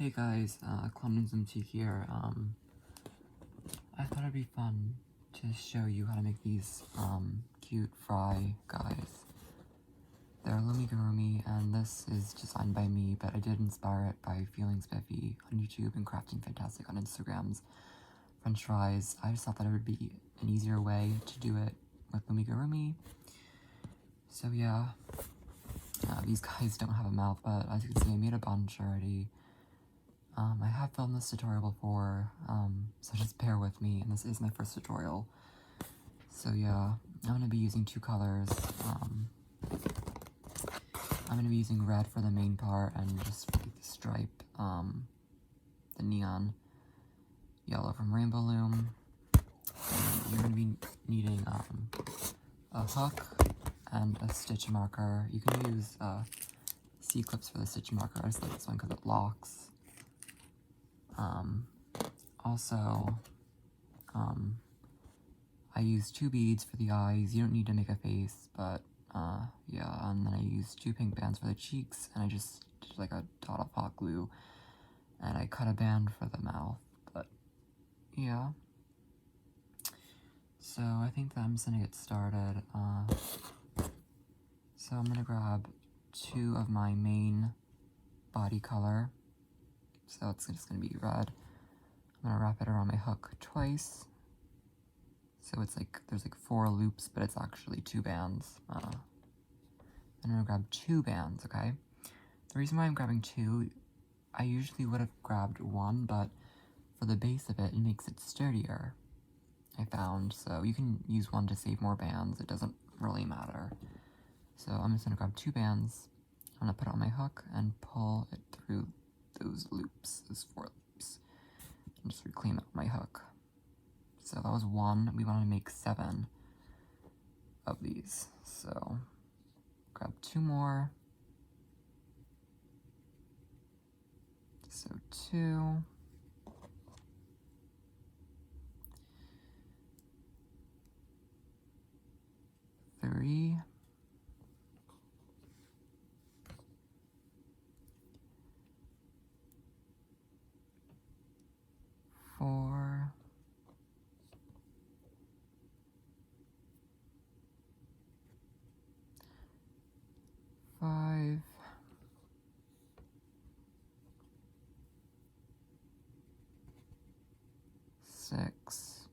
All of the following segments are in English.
Hey guys, Zoom2 here. I thought it'd be fun to show you how to make these, cute fry guys. They're Loomigurumi, and this is designed by me, but I did inspire it by Feeling Spiffy on YouTube and Crafting Fantastic on Instagram's French fries. I just thought that it would be an easier way to do it with Loomigurumi. So yeah, these guys don't have a mouth, but as you can see, I made a bunch already. I have filmed this tutorial before, so just bear with me, and this is my first tutorial. So yeah, I'm going to be using two colors. I'm going to be using red for the main part, and just for the stripe, the neon yellow from Rainbow Loom. And you're going to be needing a hook and a stitch marker. You can use C-clips for the stitch marker. I just like this one because it locks. Also, I use 2 beads for the eyes. You don't need to make a face, but, yeah, and then I used 2 pink bands for the cheeks, and I just did like a dot of hot glue, and I cut a band for the mouth, but, yeah. So, I think that I'm just gonna get started. So I'm gonna grab 2 of my main body color, so it's just gonna be red. I'm gonna wrap it around my hook twice. So it's like, there's like 4 loops, but it's actually 2 bands. I'm gonna grab 2 bands, okay? The reason why I'm grabbing 2, I usually would have grabbed 1, but for the base of it, it makes it sturdier, I found. So you can use 1 to save more bands, it doesn't really matter. So I'm just gonna grab 2 bands, I'm gonna put it on my hook and pull it through those loops, those 4 loops, and just reclaim it on my hook. So that was 1, we want to make 7 of these, so grab 2 more, so 2, 3, 4, 5, 6,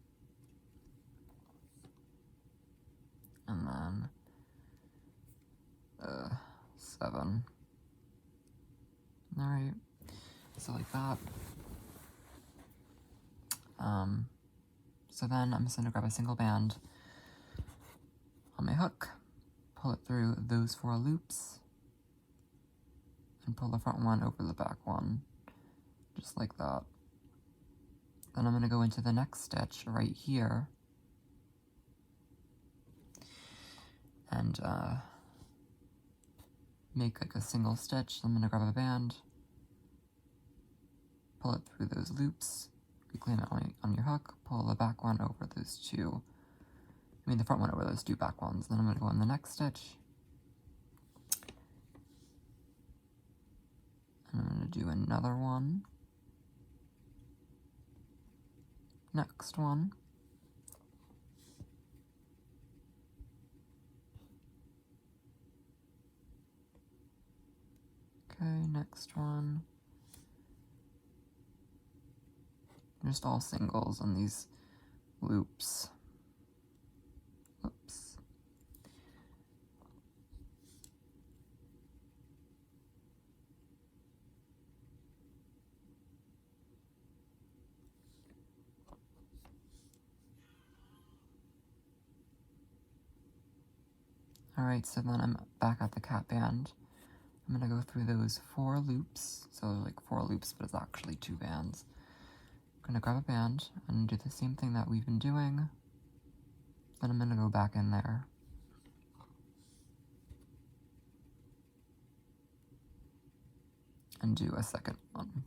and then 7. Alright, so like that. So then I'm just gonna grab a single band on my hook, pull it through those 4 loops, and pull the front one over the back one, just like that. Then I'm gonna go into the next stitch right here, and make like a single stitch. I'm gonna grab a band, pull it through those loops, reclaim it on your hook, pull the back one over those 2, the front one over those 2 back ones. Then I'm gonna go in the next stitch, and I'm gonna do another one, next one, okay, next one. Just all singles on these loops. Oops. Alright, so then I'm back at the cat band. I'm gonna go through those 4 loops. So like 4 loops, but it's actually 2 bands. I'm gonna grab a band and do the same thing that we've been doing. Then I'm gonna go back in there. And do a second one.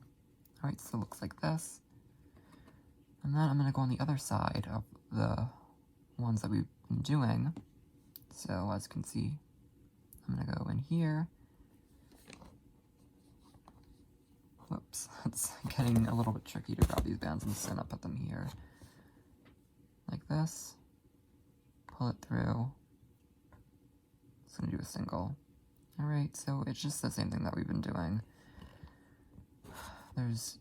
Alright, so it looks like this. And then I'm gonna go on the other side of the ones that we've been doing. So as you can see, I'm gonna go in here, Whoops, it's getting a little bit tricky to grab these bands. I'm just gonna put them here. Like this. Pull it through. Just gonna do a single. Alright, so it's just the same thing that we've been doing. There's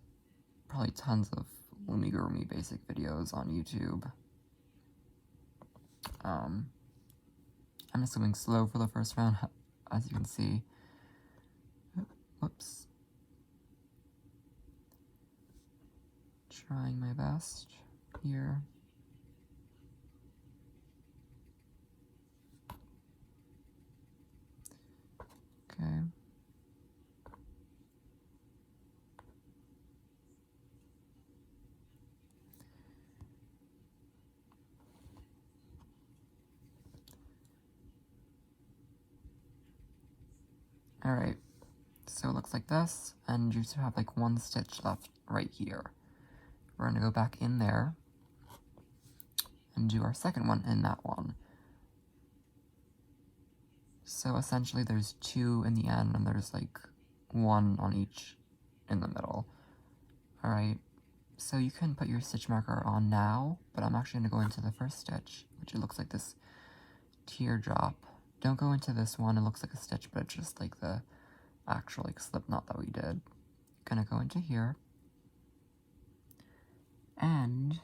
probably tons of Loomigurumi basic videos on YouTube. I'm just going slow for the first round, as you can see. Whoops. Trying my best here. Okay. Alright, so it looks like this, and you should have like one stitch left right here. We're going to go back in there and do our second one in that one. So essentially there's two in the end, and there's like one on each in the middle. Alright, so you can put your stitch marker on now, but I'm actually going to go into the first stitch, which it looks like this teardrop. Don't go into this one, it looks like a stitch, but it's just like the actual like slip knot that we did. Gonna go into here, and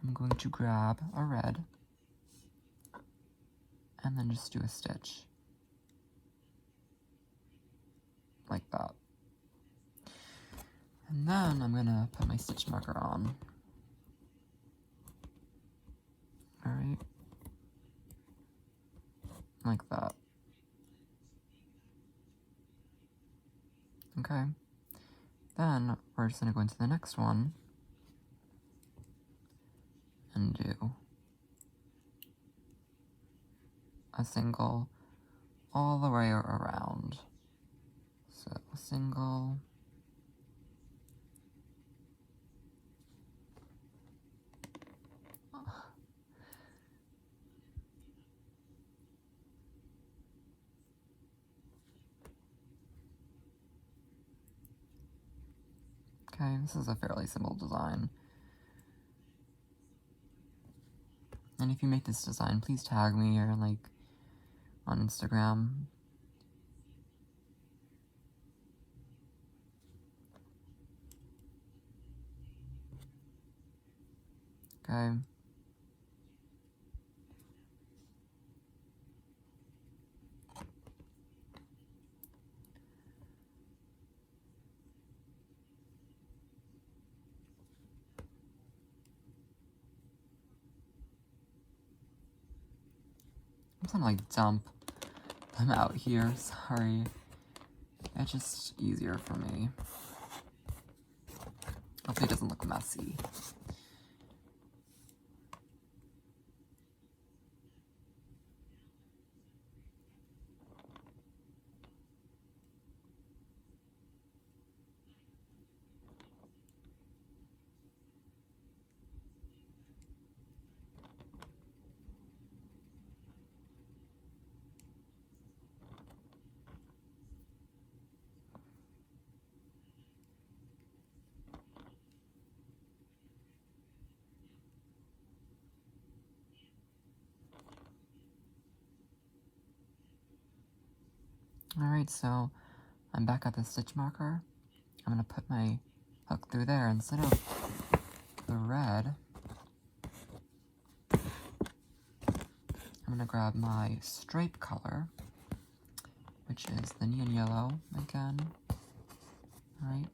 I'm going to grab a red, and then just do a stitch. Like that. And then I'm gonna put my stitch marker on. Alright. Like that. Okay. Then we're just gonna go into the next one and do a single all the way around. So a single, okay, this is a fairly simple design. And if you make this design, please tag me or like on Instagram. Okay. I'm gonna like dump them out here, sorry. It's just easier for me. Hopefully it doesn't look messy. Alright, so I'm back at the stitch marker. I'm gonna put my hook through there instead of the red. I'm gonna grab my stripe color, which is the neon yellow again. Alright.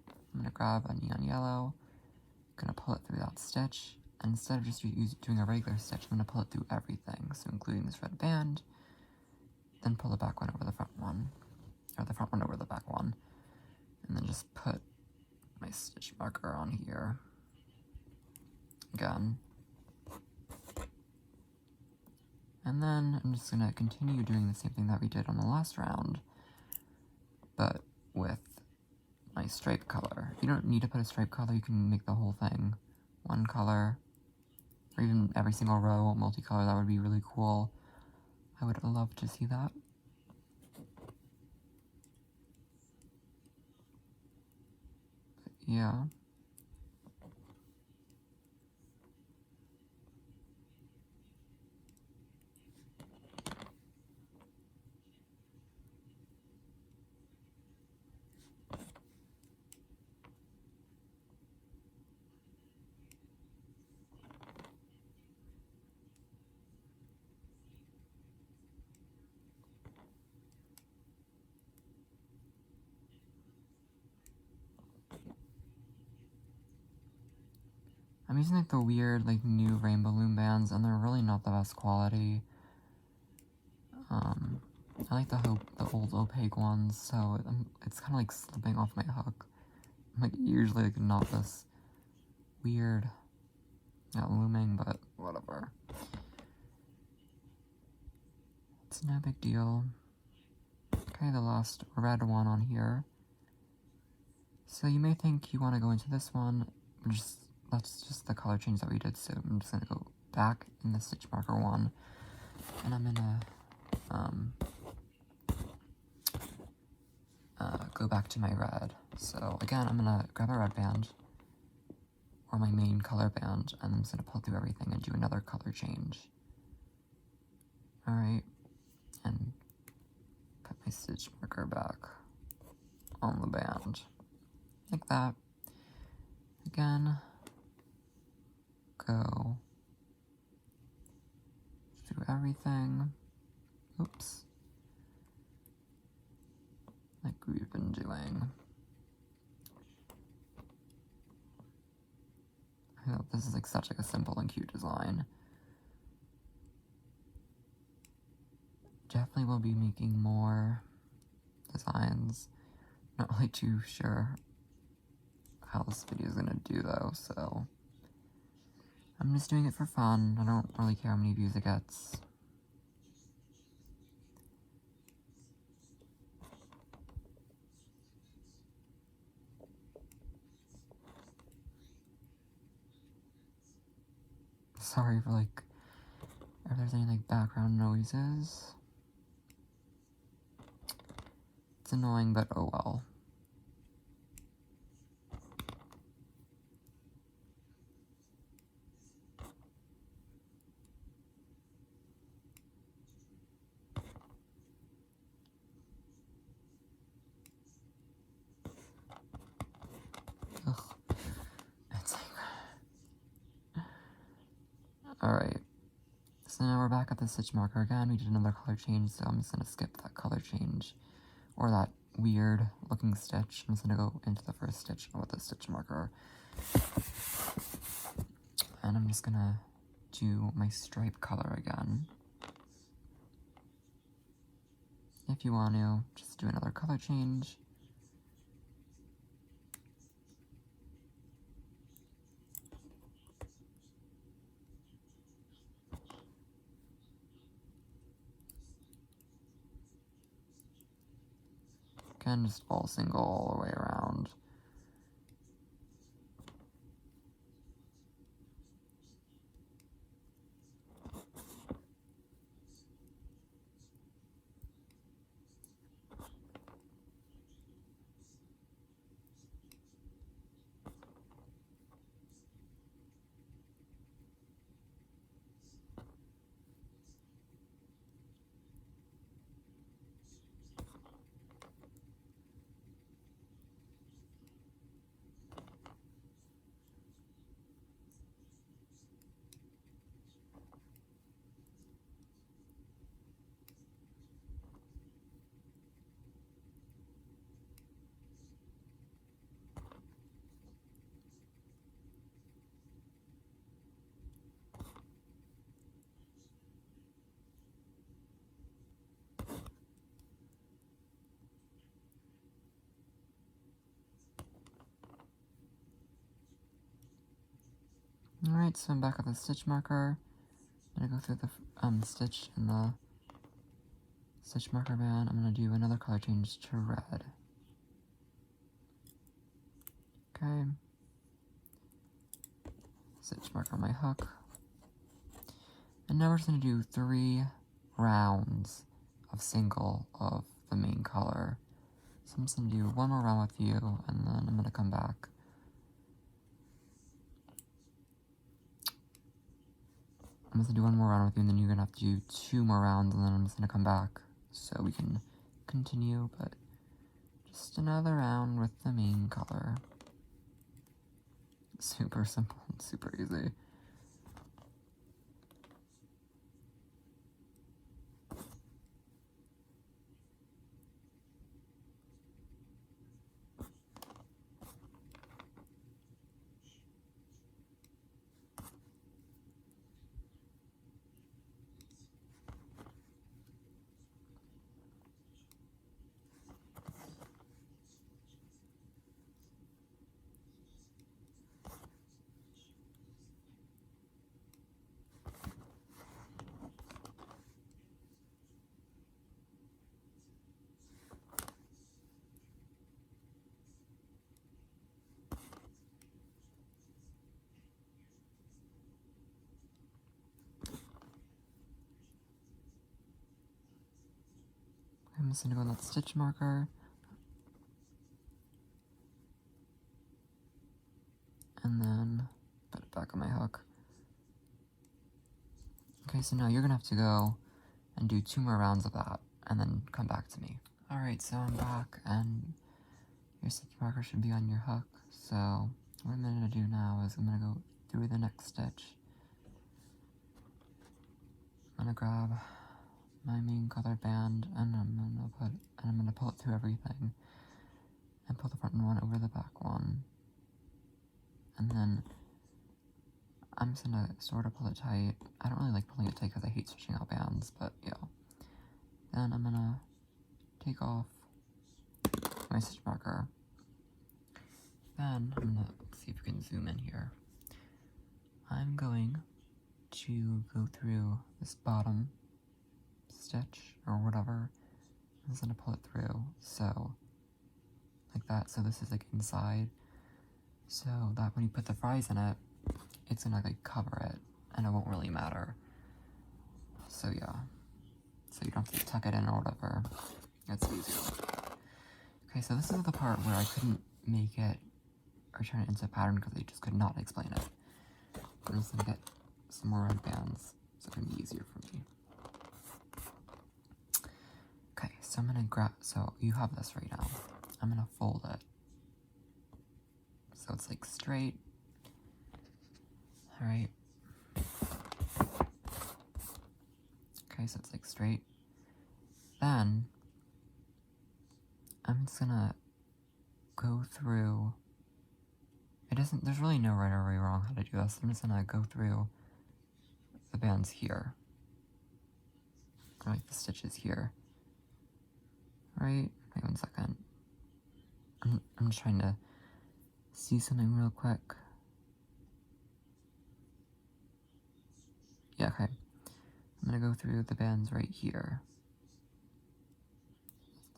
I'm gonna grab a neon yellow, gonna pull it through that stitch, and instead of just doing a regular stitch, I'm gonna pull it through everything, so including this red band, then pull the back one over the front one, or the front one over the back one, and then just put my stitch marker on here again. And then I'm just gonna continue doing the same thing that we did on the last round, but with my stripe color. You don't need to put a stripe color, you can make the whole thing one color, or even every single row multicolor. That would be really cool. I would love to see that. yeah. I'm using like the weird like new rainbow loom bands, and they're really not the best quality. I like the old opaque ones, so it's kind of like slipping off my hook. I'm like usually like not this weird looming, but whatever. It's no big deal. Okay, the last red one on here. So you may think you want to go into this one. That's just the color change that we did. So I'm just gonna go back in the stitch marker one, and I'm gonna go back to my red. So again, I'm gonna grab a red band or my main color band, and I'm just gonna pull through everything and do another color change. All right, and put my stitch marker back on the band like that. Again, go through everything. Oops. Like we've been doing. I know this is like such like a simple and cute design. Definitely will be making more designs. Not really too sure how this video is gonna do though, so I'm just doing it for fun. I don't really care how many views it gets. Sorry for like if there's any like background noises. It's annoying, but oh well. Ugh. It's like... Alright. So now we're back at the stitch marker again. We did another color change, so I'm just gonna skip that color change. Or that weird looking stitch. I'm just gonna go into the first stitch with the stitch marker. And I'm just gonna do my stripe color again. If you want to, just do another color change. Again, just all single all the way around. Alright, so I'm back at the stitch marker. I'm gonna go through the stitch in the stitch marker band. I'm gonna do another color change to red. Okay. Stitch marker on my hook. And now we're just gonna do 3 rounds of single of the main color. So I'm just gonna do one more round with you, and then I'm gonna come back I'm just gonna do one more round with you, and then you're gonna have to do 2 more rounds, and then I'm just gonna come back so we can continue, but just another round with the main color. Super simple and super easy. I'm just gonna go on that stitch marker, and then put it back on my hook. Okay, so now you're gonna have to go and do 2 more rounds of that, and then come back to me. Alright, so I'm back, and your stitch marker should be on your hook. So what I'm gonna do now is I'm gonna go through the next stitch. I'm gonna grab my main colored band, and I'm gonna pull it through everything, and pull the front one over the back one, and then I'm just gonna sort of pull it tight. I don't really like pulling it tight because I hate stretching out bands, but yeah. Then I'm gonna take off my stitch marker. Then I'm gonna see if we can zoom in here. I'm going to go through this bottom stitch or whatever. I'm just gonna pull it through, so like that. So this is like inside, so that when you put the fries in it, it's gonna like cover it, and it won't really matter. So yeah, so you don't have to tuck it in or whatever. It's easier. Okay, so this is the part where I couldn't make it or turn it into a pattern because I just could not explain it. I'm just gonna get some more red bands, so it's gonna be easier for me. Okay, so I'm gonna grab, so you have this right now. I'm gonna fold it, so it's like straight. Alright. Okay, so it's like straight. Then, I'm just gonna go through, there's really no right or wrong how to do this. I'm just gonna go through the bands here, or like the stitches here. Right? Wait 1 second. I'm just trying to see something real quick. Yeah, okay. I'm gonna go through the bands right here.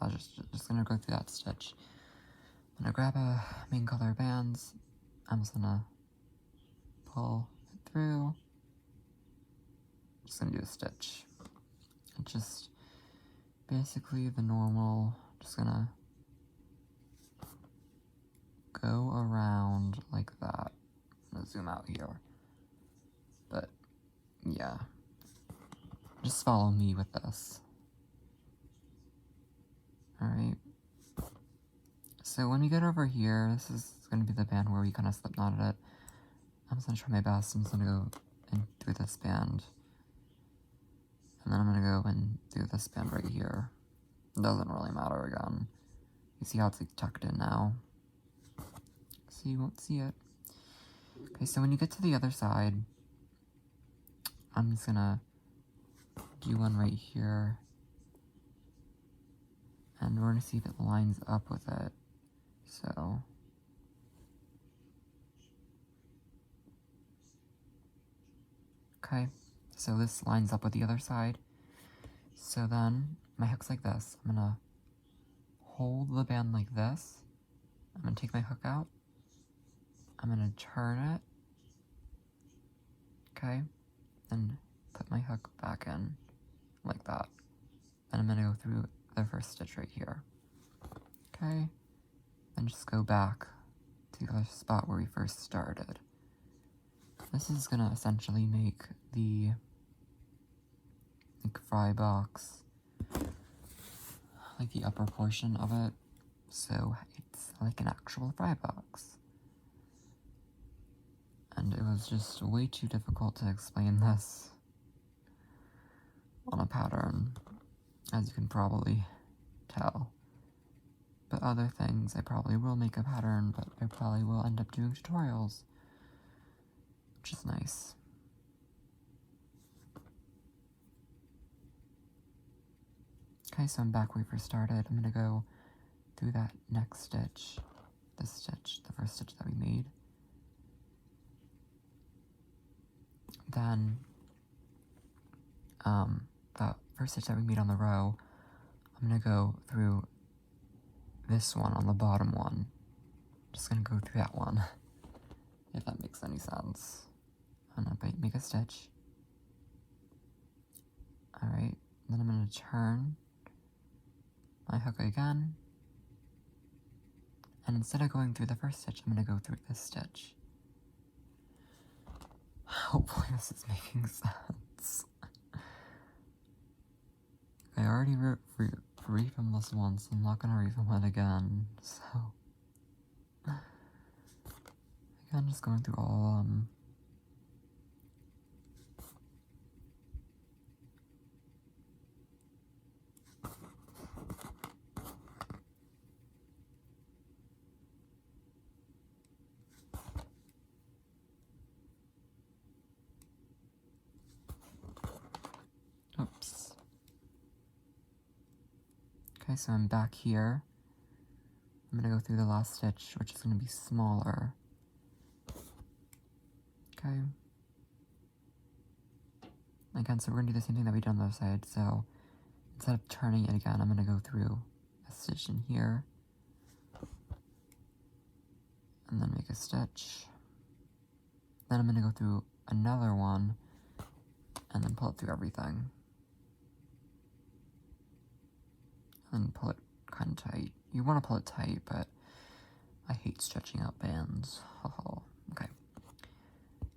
I'm just gonna go through that stitch. I'm gonna grab a main color bands. I'm just gonna pull it through. Just gonna do a stitch. It's just basically the normal, just gonna go around like that. I'm gonna zoom out here. But yeah, just follow me with this. Alright. So when we get over here, this is gonna be the band where we kind of slip knotted it. I'm just gonna try my best. I'm just gonna go in through this band. And then I'm gonna go and do this band right here. It doesn't really matter again. You see how it's like tucked in now? So you won't see it. Okay, so when you get to the other side, I'm just gonna do one right here. And we're gonna see if it lines up with it. So okay, so this lines up with the other side. So then my hook's like this. I'm gonna hold the band like this. I'm gonna take my hook out. I'm gonna turn it. Okay, and put my hook back in like that. Then I'm gonna go through the first stitch right here. Okay, then just go back to the spot where we first started. this is gonna essentially make the fry box, like the upper portion of it, so it's like an actual fry box. And it was just way too difficult to explain this on a pattern, as you can probably tell. But other things, I probably will make a pattern, but I probably will end up doing tutorials, which is nice. Okay, so I'm back where we first started. I'm gonna go through that next stitch, this stitch, the first stitch that we made. Then, the first stitch that we made on the row, I'm gonna go through this one on the bottom one. Just gonna go through that one, if that makes any sense. I'm gonna make a stitch. Alright, then I'm gonna turn my hook again, and instead of going through the first stitch, I'm gonna go through this stitch. Hopefully this is making sense. I already refilmed this once, I'm not gonna refilm it again, so... Again, just going through all of them. Oops. Okay, so I'm back here. I'm gonna go through the last stitch, which is gonna be smaller. Okay. Again, so we're gonna do the same thing that we did on the other side, so instead of turning it again, I'm gonna go through a stitch in here, and then make a stitch. Then I'm gonna go through another one, and then pull it through everything. And pull it kind of tight. You want to pull it tight, but I hate stretching out bands. Okay.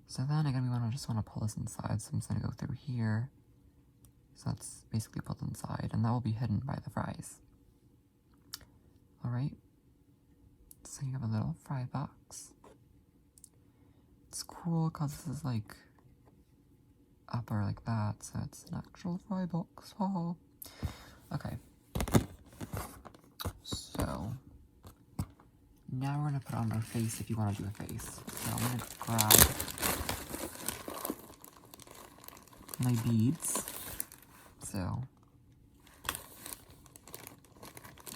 So then again, we just want to pull this inside, so I'm just going to go through here. So that's basically pulled inside, and that will be hidden by the fries. Alright. So you have a little fry box. It's cool because this is like upper like that, so it's an actual fry box. Okay. So now we're gonna put on our face if you want to do a face. So I'm gonna grab my beads. So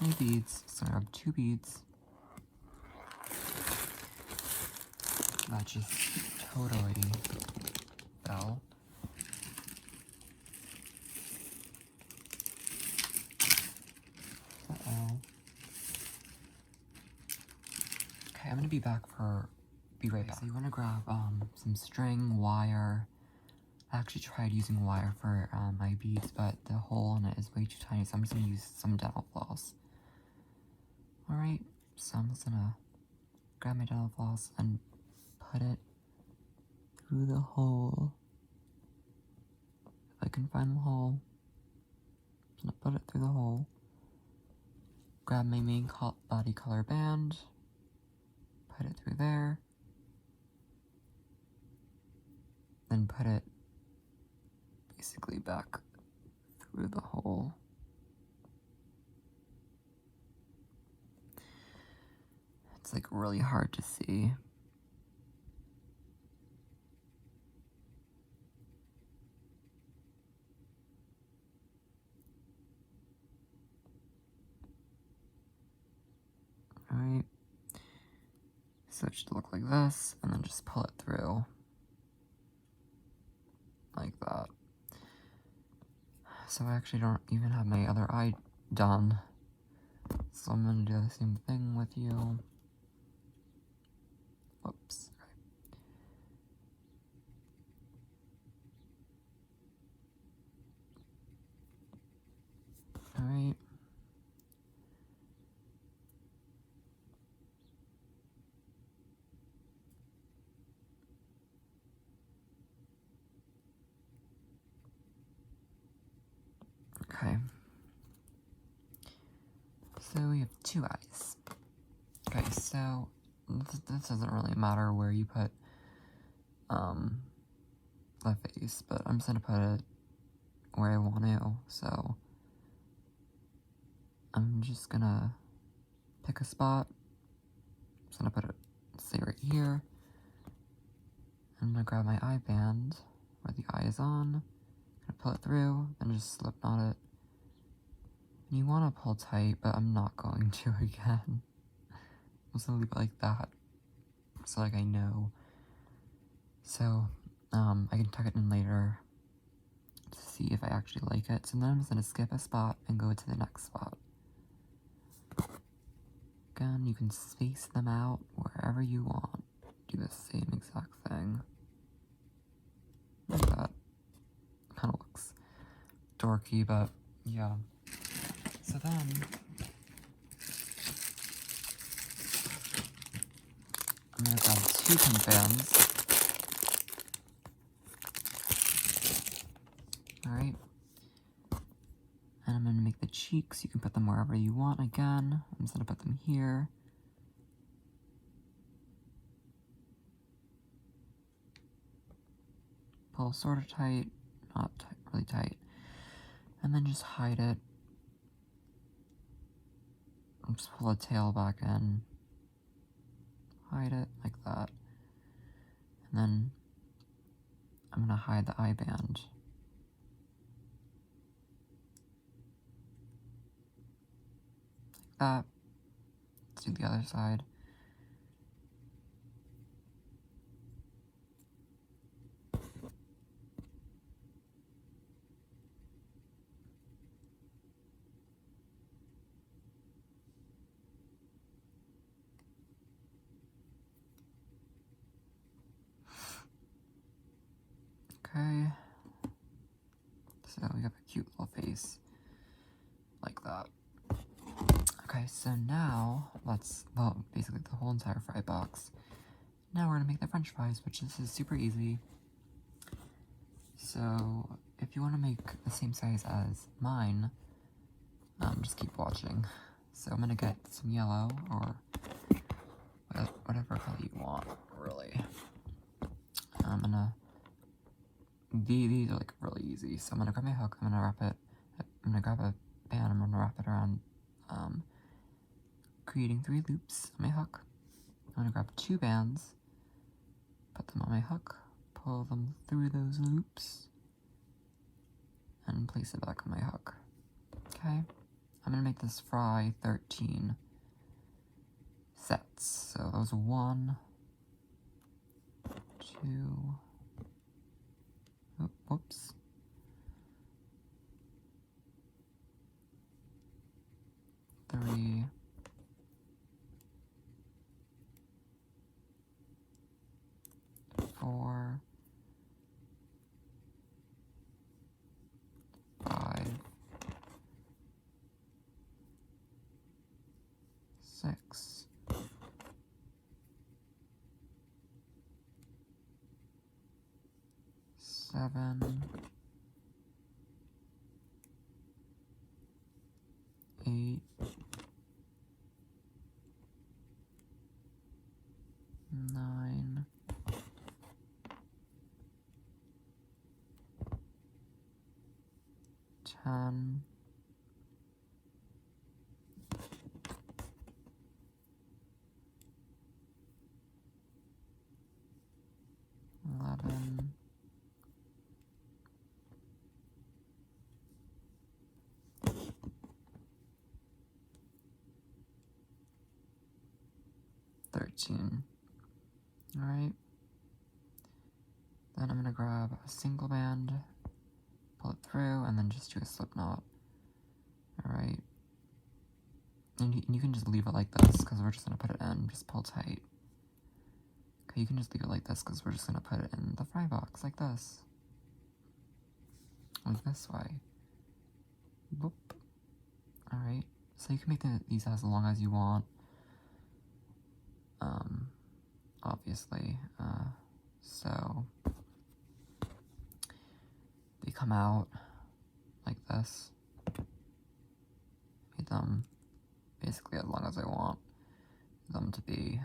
I grab 2 beads. That just totally fell. Okay, I'm gonna be right back. So you wanna grab some string, wire. I actually tried using wire for my beads, but the hole in it is way too tiny, so I'm just gonna use some dental floss. Alright, so I'm just gonna grab my dental floss and put it through the hole. If I can find the hole, I'm gonna put it through the hole. Grab my main body color band, put it through there, then put it basically back through the hole. It's like really hard to see. Alright, so it should look like this, and then just pull it through, like that. So I actually don't even have my other eye done, so I'm gonna do the same thing with you. Whoops. Alright. Okay. So we have 2 eyes. Okay, so this doesn't really matter where you put the face, but I'm just gonna put it where I want to, so I'm just gonna pick a spot. I'm just gonna put it, say, right here. I'm gonna grab my eye band where the eye is on, gonna pull it through, and just slip knot it. And you wanna pull tight, but I'm not going to again. I'm just gonna leave it like that, so like I know. So, I can tuck it in later to see if I actually like it. So then I'm just gonna skip a spot and go to the next spot. Again, you can space them out wherever you want. Do the same exact thing. Like that. Kind of looks dorky, but yeah. So then, I'm gonna grab 2 pink bands. Alright. And I'm gonna make the cheeks. You can put them wherever you want again. I'm just gonna put them here. Pull sort of tight, not really tight. And then just hide it. And just pull the tail back in. Hide it like that. And then I'm gonna hide the eye band. Like that. Let's do the other side. Okay. So we have a cute little face. Like that. Okay, so now let's, well, basically the whole entire fry box. Now we're gonna make the french fries, which is super easy. So if you want to make the same size as mine, just keep watching. So I'm gonna get some yellow, or whatever color you want, really. I'm gonna, these are like really easy. So I'm gonna grab my hook, I'm gonna wrap it, I'm gonna grab a band, I'm gonna wrap it around, creating 3 loops on my hook. I'm gonna grab 2 bands, put them on my hook, pull them through those loops, and place it back on my hook. Okay, I'm gonna make this fry 13 sets. So those 1, 2, whoops, 3, 4, 5, 6, 7, 8, 9, 10, 11, 13. Alright. Then I'm gonna grab a single band, pull it through, and then just do a slip knot. Alright. And you can just leave it like this, because we're just gonna put it in. Just pull tight. Okay, you can just leave it like this, because we're just gonna put it in the fry box, like this. Like this way. Boop. Alright. So you can make these as long as you want. Obviously. So they come out like this. them basically as long as I want them to be.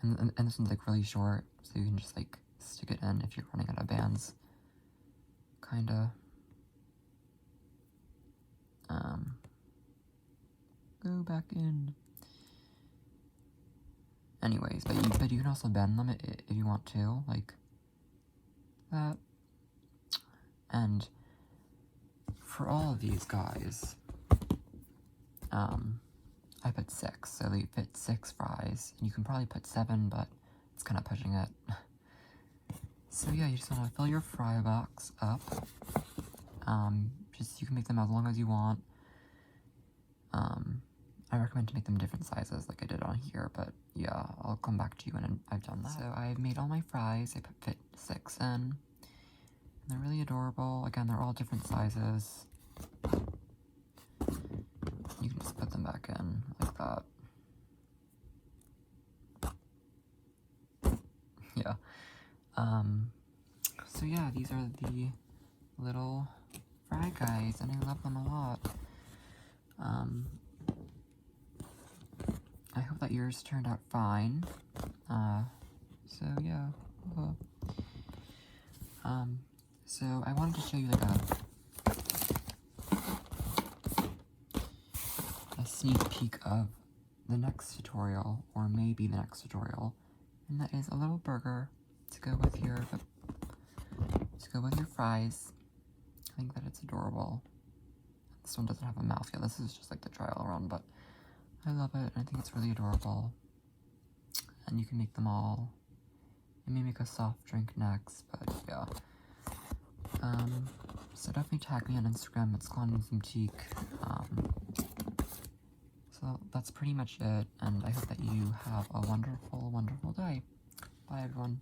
And this one's like really short, so you can just like stick it in if you're running out of bands. Kinda. Go back in. Anyways, but you can also bend them if you want to, like that. And for all of these guys, I put 6, so they fit 6 fries, and you can probably put 7, but it's kind of pushing it. So yeah, you just want to fill your fry box up. You can make them as long as you want. I recommend to make them different sizes like I did on here, but yeah, I'll come back to you when I've done that. So I've made all my fries. I fit 6 in. And they're really adorable. Again, they're all different sizes. You can just put them back in like that. Yeah. So yeah, these are the little fry guys, and I love them a lot. I hope that yours turned out fine. So yeah. So I wanted to show you like a sneak peek of the next tutorial, or maybe the next tutorial, and that is a little burger to go with your fries. I think that it's adorable. This one doesn't have a mouth yet. This is just like the trial run, but I love it. I think it's really adorable. And you can make them all. I may make a soft drink next, but yeah. So definitely tag me on Instagram. It's Loomigurumi. So that's pretty much it, and I hope that you have a wonderful, wonderful day. Bye, everyone.